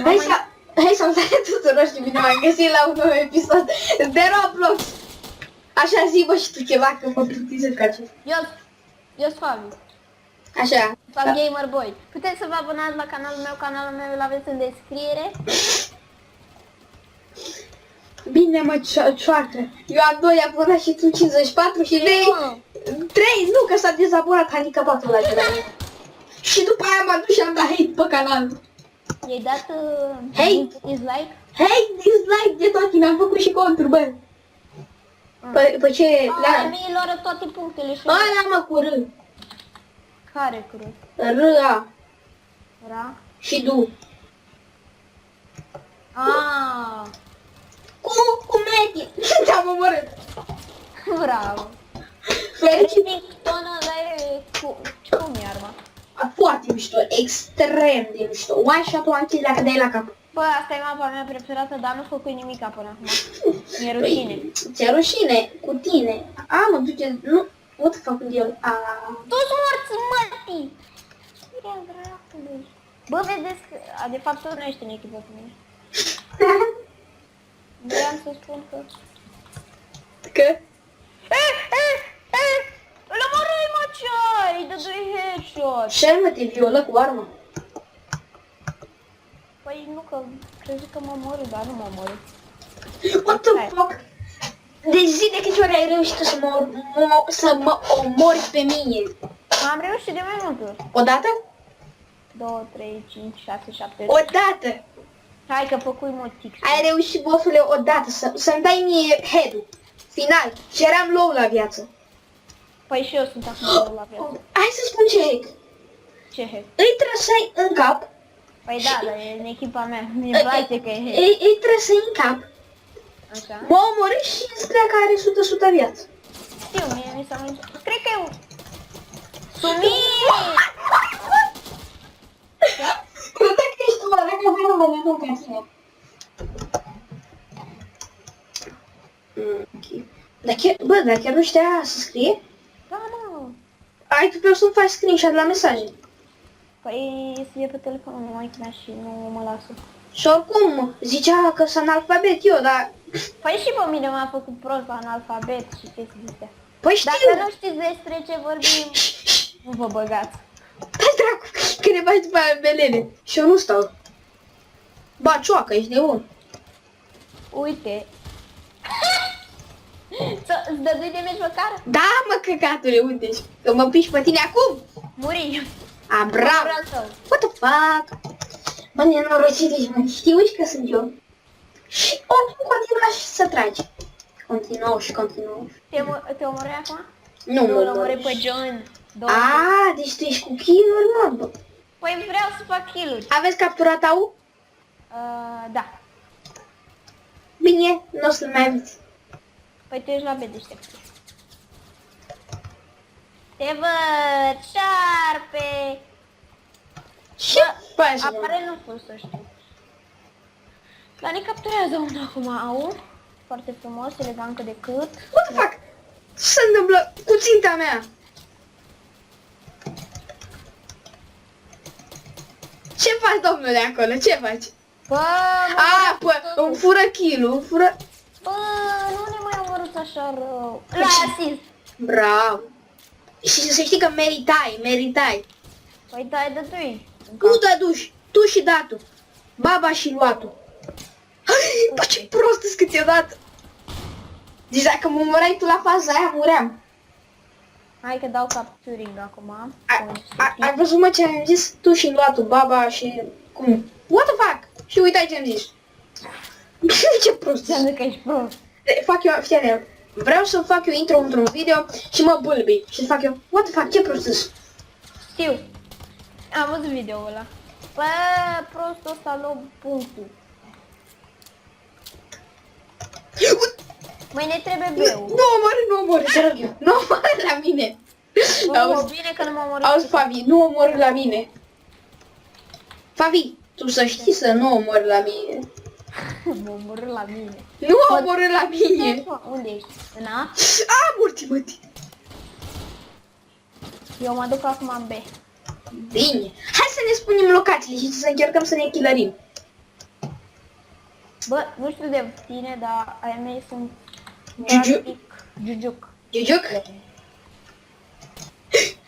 Hai să salutare tuturor și bine m-am găsit la un nou episod de Roblox. Așa zi bă și tu ceva că mă plictisesc ca ce. Eu sunt Fabi. Așa. Fabi Gamer Boy. Puteți să vă abonați la canalul meu îl aveți în descriere. Bine mă cioacă. Eu am 2 abonați și tu 54 și 3, nu că s-a dezabonat handicapatul la de la mine. Și după aia m-am dus și am dat hate pe canal. I-ai dat dislike? Hei, dislike de toate, mi-am făcut și conturi, bă. Pe ce? A, mie lor toate punctele și... Ăla mă cu R. Care cruz? R-A. Ra? Și du. Aaa. Cu medie. Te-am omorât. Bravo. Fericit. Tonul ăla cum e arma? Foarte mișto, extrem de mișto. One shot, one kill dacă dai la cap. Bă, asta e mapa mea preferată, dar nu făcut nimic până acum. Mi-e rușine. Ți-e rușine cu tine. A, mă duce, nu, what the fuck cu el? Tu-ți morți, mătii! Ia dracului. Bă, vedeți că, de fapt, tu nu ești în echipă cu mine. Vreau să spun că... Că? Îl omorâi, mă, ce-ai? Îi dădui headshot. Ce mă te violă cu armă? Păi nu că, crezi că mă omorâ, dar nu mă omorâ. What the fuck? De zi de câte ori ai reușit să mă omori pe mine? Am reușit de mai multe ori. Odată? 2, 3, 5, 6, 7... Odată! Hai că făcui motic. Ai reușit, bossule, odată să-mi dai mie head-ul. Final. Și eram low la viață. Păi și eu sunt acum la viață. Hai să spun ce hack. Ce hack? Îi trăsai în cap. Păi da, dar e în echipa mea. Mi-e place că e hack. Îi trăsai în cap. Așa? Mă omorâ și îți crea că are 100% viață. Știu, mie mi s-a mai... Cred că eu... Sumir! Nu dacă ești tu, dacă voi nu mă vedem ca tine. Dar chiar nu știa să scrie? Da, mă. Ai tu pe să-mi faci screenshot la mesaje. Păi e pe telefonul mai mea și nu mă lasă. Și oricum, zicea că sunt analfabet eu, dar... Păi și pe mine m-a făcut prost la analfabet și chestii de astea. Păi știu! Dacă nu știți despre ce vorbim, nu vă băgați. Hai dracu, că ne bagi după aia belele. Și eu nu stau. Ba, cioacă, ești nebun. Uite. Îți dădui de meci măcar? Da, mă, căcatule, uite, că mă piși pe tine acum. Muri. A, bravo. What the fuck? Bă, nenorocit ești, mă, știi că sunt eu. Și oricum continua și să tragi. Continuă și continuă. Te omorâi acum? Nu mă omorâi pe John. A, deci tu ești cu kill-uri, mă. Păi vreau să fac kill-uri. Aveți capturat au? Da. Bine, nu o să-l mai aveți. Păi tu ești la B, deștept. Te văd, șarpe! Ce faci, mă? Apare nu pot să știu. Dar ne capturează unul acum, au? Foarte frumos, elegant cât de cât. What the fuck? Ce se întâmplă cu ținta mea? Ce faci, domnule, acolo? Ce faci? Bă, Îmi fură kill-ul, îmi fură... Bă, nu ne mai omorâți așa rău. La asist. Bravo. Și să știi că meritai. Păi dai dădui. Nu te duci, tu și datul. Baba și luatul. Bă, ce prost că ți-o dat. Deci dacă mă omorai tu la faza aia, muream. Hai că dau capturing acum. Ai văzut, mă, ce am zis? Tu și luatul, baba și... Cum? What the fuck? Și uitai ce am zis. Ce prost. Înseamnă că ești prost. Fac eu, știi, vreau să fac eu intro într-un video și mă bâlbi. Și fac eu, what the fuck, ce prost. Știu. Am văzut video-ul ăla. Bă, prostul ăsta luă punctul. Mâine trebuie B-ul. Nu omori, te rog eu. Nu omori la mine. Bă, bine că nu mă omori. Auzi, Fabi, nu omori la mine. Fabi, tu să știi să nu omori la mine. Mă omorâ la mine. Nu omori la mine. Unde ești? În A? Murti. Eu mă duc acum în B. Bine. Hai să ne spunem locațiile și să încercăm să ne chilărim. Bă, nu știu de tine, dar ai mei sunt... Giugiuc. Giugiuc?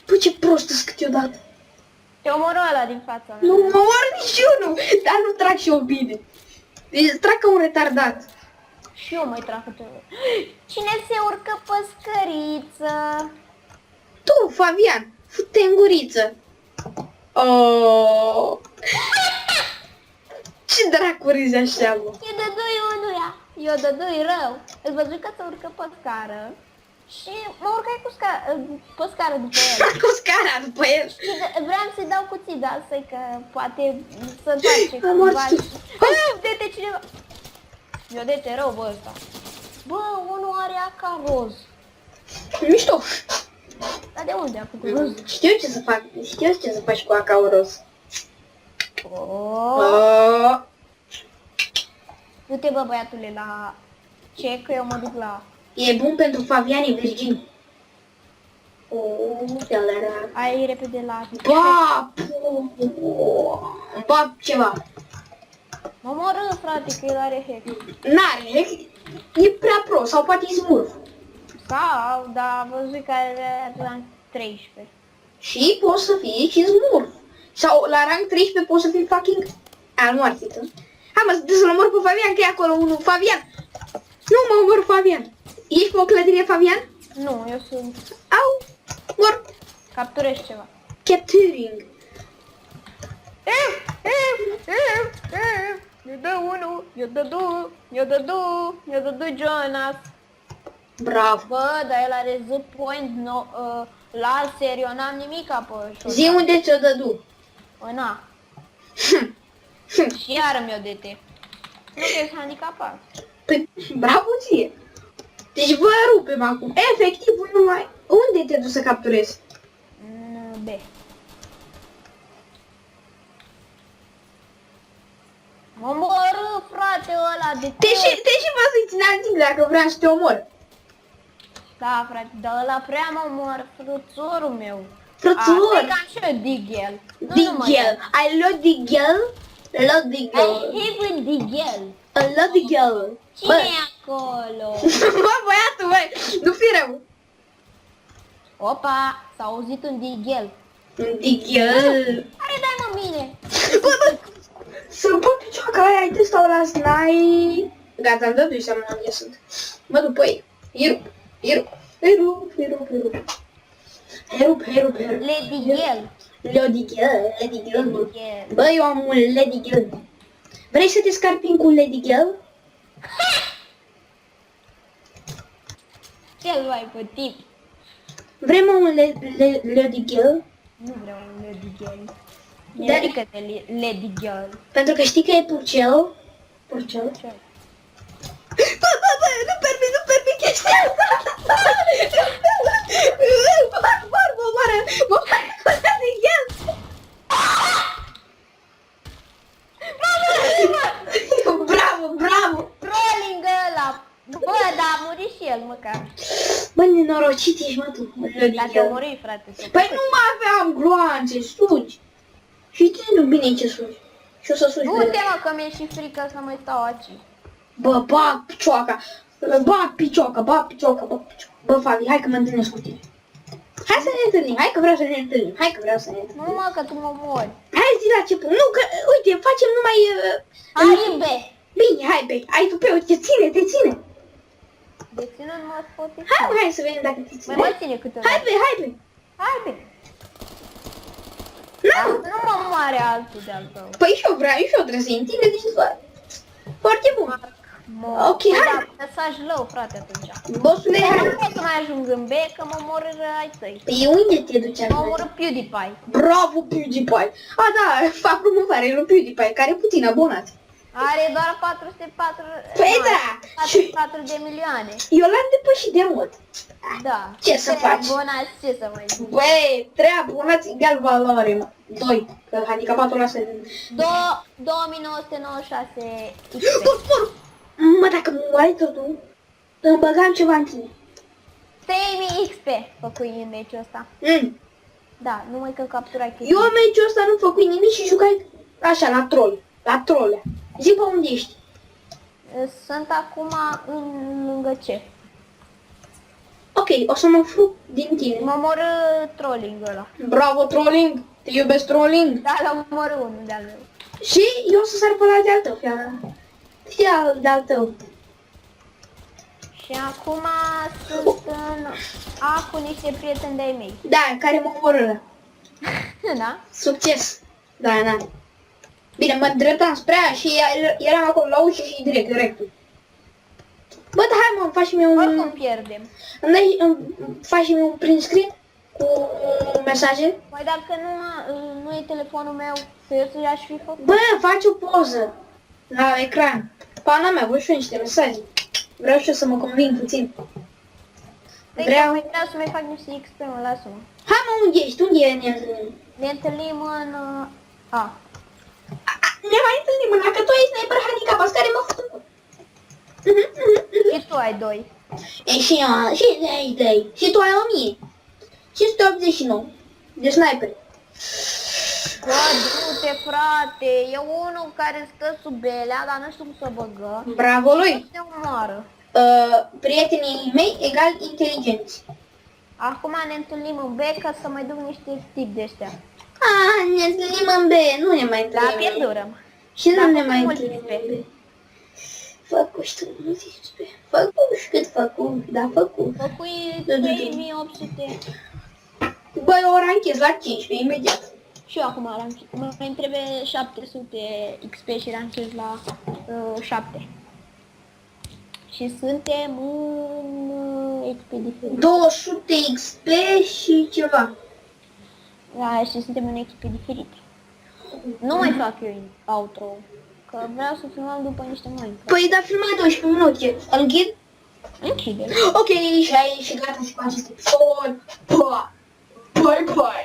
Bă, ce prost sunt câteodată. Te omoră ăla din fața mea. Nu mă omor niciunul, dar nu trag și eu bine. Deci trag ca un retardat. Și eu mai trag câte. Cine se urcă pe scăriță? Tu, Fabian, fute în guriță. Oh. Ce dracu râzi așa, bă? E de 2 unuia. Eu de 2 rău. Îți văzut că se urcă pe scară. Și mă urcai cu pe scară după el. Cu scara după el. Și vreau să-i dau cuțit, dar să-i că poate să face Am mort. de cineva. Eu de te rău, bă, ăsta. Bă, unul are aca roz. Mișto. Dar de unde a făcut roz? Știu ce să fac. Știu ce să faci cu acau roz. Oh. Oh. Du-te, bă, băiatule, la ce? Că eu mă duc la... E bun pentru Fabiani Virgin. Oh, Ai repede la... Ba, ceva. Mă omoră, frate, că el are hack. N-are, e prea pro, sau poate e smurf. Sau, dar am văzut că are rang 13. Și poți să fii și smurf. Sau la rang 13 poți să fii fucking... nu ar fi tu. Hai mă, să-l omor pe Fabian, că e acolo unul. Fabian! Nu mă omor, Fabian. Ești pe o clădire, Fabian? Nu, eu sunt... Au! Mor! Capturez ceva. Capturing. Eu dă unul, eu dă două, eu dă două, eu dă doi Jonas. Bravo. Bă, dar el are Z point no, laser, eu n-am nimic pe șotat. Zi unde ți-o dădu. Na. Și iară mi-o DT. Nu că ești handicapat. Păi, bravo ție. Deci vă rupem acum. Efectiv, nu mai... Unde te duci să capturezi? B. Mă omoră, frate, ăla de Te și vă să-i ține al timp dacă vreau să te omor. Da, frate, dar ăla prea mă omor, frățorul meu. Frățor. Cred că am și eu Digel. Digel. I love Digel. Love Digel. I hate Digel. I love Digel. Cine e acolo? Bă, băiatul, băi, nu fi rău. Opa, s-a auzit un Digel. Digel. Care dai mă mine? Bă, să pot picioaca aia, ai testat la snai. Gata, am dat de seama unde sunt. Mă duc pe ei. Îi rup. Lady Gel. Lady Gel. Digel. Bă, eu am un Lady Gel. Vrei să te scarpin cu Lady Gel? Ce-l mai pe tip? Vrem un Lady Gel? Nu vreau un Lady Gel. Da. E frică de Lady Gel. Pentru că știi că e purcel. Purcel? Ce? Bă, nu permit chestia asta! Mă moară cu Lady Gel! Bravo! Trolling ăla! Bă, dar a murit și el măcar. Bă, nenorocit ești, mă, tu, Lady Dar te-a Gel. murit, frate. Păi nu mai aveam gloanțe, sugi. Și tu nu bine ce sugi. Și o să sugi. Du-te, mă, că mi-e și frică să mai stau aici. Bă, bag picioaca. Bag picioaca. Bă, Fabi, hai că mă întâlnesc cu tine. Hai să ne întâlnim, hai că vreau să ne întâlnim. Nu, mă, că tu mă mori. Hai zi la ce punct. Nu, că, uite, facem numai... Hai, B. Bine, hai, be. Ai tu pe o, te ține. De ține nu mă poate. Hai să vedem dacă te Mai ține. mă ține câteva. Hai, be. Hai, B. Nu. Nu mă moare altul de-al tău. Păi și eu vreau, trebuie să intri, deci foarte bun. Ok, hai. Da, să faci lău, frate, atunci. Bossule, Nu hai. pot să mai ajung în B, că mă omoră ai tăi. Păi unde te duci Mă acum? omoră PewDiePie. Bravo, PewDiePie. A, da, fac promovare lui PewDiePie, care e puțin abonat. Are doar 404... Păi nu, da. 44 de milioane. Eu l-am depășit de mult. Da. Ce să Trei faci? abonați, ce să mai zic? Băi, 3 abonați egal valoare, mă. 2, că handicapatul ăsta e... 2996 XP. Bă, mă, dacă mă moare totul, îmi băgam ceva în tine. 3000 XP făcui în meciul ăsta. Da, numai că capturai chestii. Eu în meciul ăsta nu făcui nimic și jucai așa, la troll. La trolle. Zi pe unde ești. Sunt acum în lângă ce? Ok, o să mă fug din tine. Mă omoră trolling ăla. Bravo, trolling! Te iubesc, trolling! Da, l-am omorât unul de-al meu. Și eu o să sar pe la de-al tău, fiara. Fii de-al tău. Și acum sunt în A cu niște prieteni de-ai mei. Da, care mă omoră. Da? Succes! Da, da. Bine, mă îndreptam spre aia și eram acolo la ușă și direct. Bă, da, hai mă, faci mie Oricum un... pierdem. Faci mie un print screen cu mesaje? Păi dacă nu e telefonul meu, că eu să-i aș fi făcut. Bă, faci o poză la ecran. Pana mea, voi și eu niște mesaje. Vreau și eu să mă conving puțin. Vreau să mai fac niște XP, mă, lasă-mă. Hai mă, unde ești? Unde e ne întâlnim? Ne întâlnim în A. Ne mai întâlnim, că tu ești sniper handicapat care mă făcut. Și tu ai 2. E și eu, și de și tu ai 1000. Și 189 de sniper. Bă, du-te, frate, e unul care stă sub belea, dar nu știu cum să băgă. Bravo lui! Se omoară. Prietenii mei egal inteligenți. Acum ne întâlnim în B ca să mai duc niște tip de ăștia. Ne întâlnim în B, nu ne mai La întâlnim. pierdurăm. Și nu Dar ne făcut mai mult întâlnim XP. în B. Făcuși tu mulți XP. Făcuși cât făcu, da făcu. Făcui Da, da, da. 3800. Băi, o ranchez la 15 imediat. Și eu acum mai trebuie 700 XP și ranchez la 7. Și suntem în XP diferit. 200 XP și ceva. Da, și suntem în XP diferit. Nu mai fac eu outro, că vreau să filmăm după niște Minecraft. Păi, da, filmat 12 minute. Îl închid? Închide. Ok, și gata și cu acest episod. Pa! Bye, bye!